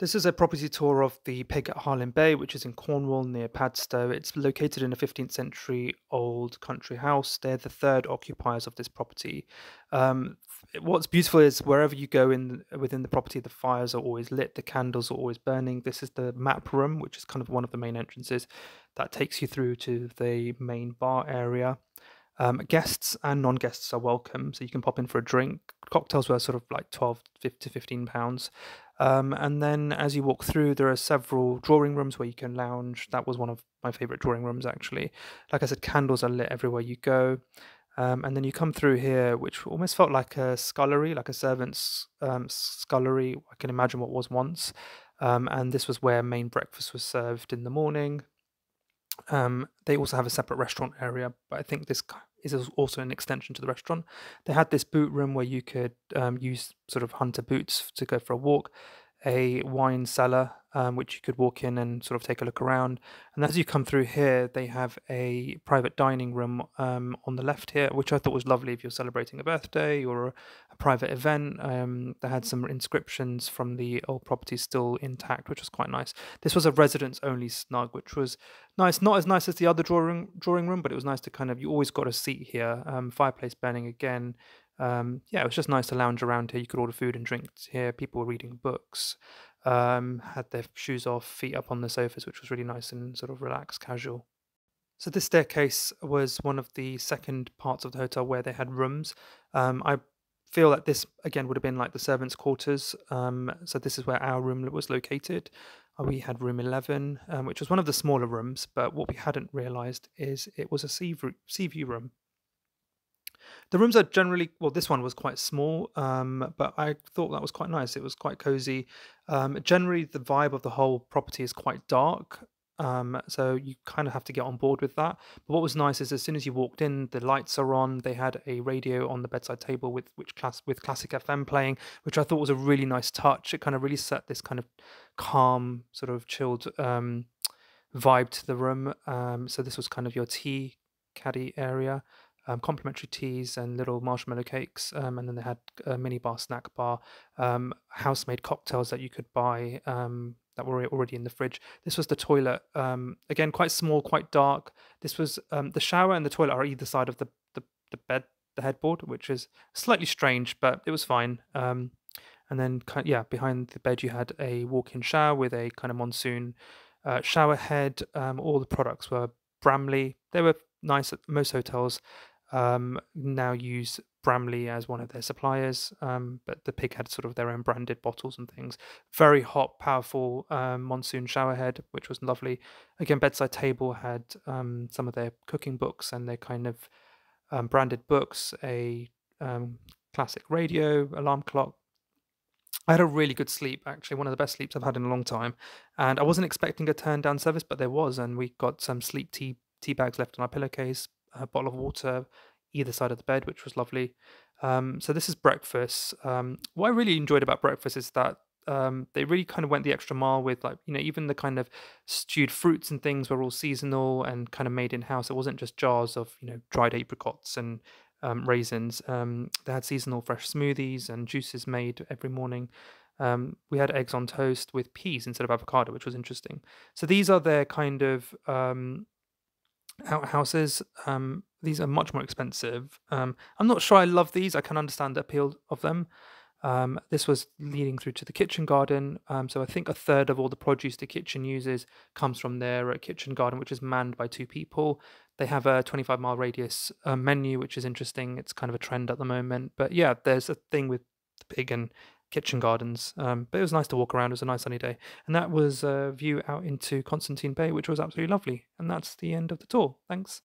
This is a property tour of the pig at Harlyn Bay, which is in Cornwall near Padstow. It's located in a 15th century old country house. They're the third occupiers of this property. What's beautiful is wherever you go within the property, the fires are always lit, the candles are always burning. This is the map room, which is kind of one of the main entrances that takes you through to the main bar area. Guests and non-guests are welcome, so you can pop in for a drink. Cocktails were sort of like 12 to 15 pounds. And then as you walk through, there are several drawing rooms where you can lounge. That was one of my favorite drawing rooms, actually. Like I said, candles are lit everywhere you go. And then you come through here, which almost felt like a scullery, like a servant's scullery. I can imagine what was once. And this was where main breakfast was served in the morning. They also have a separate restaurant area, but I think is also an extension to the restaurant. They had this boot room where you could use sort of hunter boots to go for a walk, a wine cellar which you could walk in and sort of take a look around. And as you come through here, they have a private dining room on the left here, which I thought was lovely if you're celebrating a birthday or a private event. They had some inscriptions from the old property still intact, which was quite nice. This was a residents only snug, which was nice. Not as nice as the other drawing room, but it was nice to kind of, you always got a seat here. Fireplace burning again. Yeah, it was just nice to lounge around here. You could order food and drinks here. People were reading books, had their shoes off, feet up on the sofas, which was really nice and sort of relaxed, casual. So this staircase was one of the second parts of the hotel where they had rooms. I feel that this again would have been like the servants' quarters. So this is where our room was located. We had room 11, which was one of the smaller rooms. But what we hadn't realised is it was a sea view room. The rooms are generally well, this one was quite small, but I thought that was quite nice. It was quite cozy. Generally, the vibe of the whole property is quite dark, so you kind of have to get on board with that. But what was nice is as soon as you walked in, the lights are on. They had a radio on the bedside table with classic FM playing, which I thought was a really nice touch. It kind of really set this kind of calm, sort of chilled vibe to the room. So this was kind of your tea caddy area, complimentary teas and little marshmallow cakes, and then they had a mini bar, snack bar, house-made cocktails that you could buy that were already in the fridge. This was the toilet, again quite small, quite dark. This was the shower and the toilet are either side of the bed, the headboard, which is slightly strange, but it was fine. And then yeah, behind the bed you had a walk-in shower with a kind of monsoon shower head. All the products were Bramley. They were nice at most hotels. Now use Bramley as one of their suppliers, but the pig had sort of their own branded bottles and things. Very hot, powerful monsoon shower head, which was lovely. Again, bedside table had some of their cooking books and their kind of branded books, a classic radio, alarm clock. I had a really good sleep, actually, one of the best sleeps I've had in a long time. And I wasn't expecting a turn down service, but there was, and we got some sleep tea bags left on our pillowcase, a bottle of water either side of the bed, which was lovely. So this is breakfast. What I really enjoyed about breakfast is that they really kind of went the extra mile with, like, even the kind of stewed fruits and things were all seasonal and kind of made in house. It wasn't just jars of dried apricots and raisins. They had seasonal fresh smoothies and juices made every morning. We had eggs on toast with peas instead of avocado, which was interesting. So these are their kind of outhouses. These are much more expensive. I'm not sure I love these. I can understand the appeal of them. This was leading through to the kitchen garden. So I think a third of all the produce the kitchen uses comes from their kitchen garden, which is manned by two people. They have a 25-mile radius menu, which is interesting. It's kind of a trend at the moment. But yeah, there's a thing with the pig and kitchen gardens. But it was nice to walk around. It was a nice sunny day. And that was a view out into Constantine Bay, which was absolutely lovely. And that's the end of the tour. Thanks.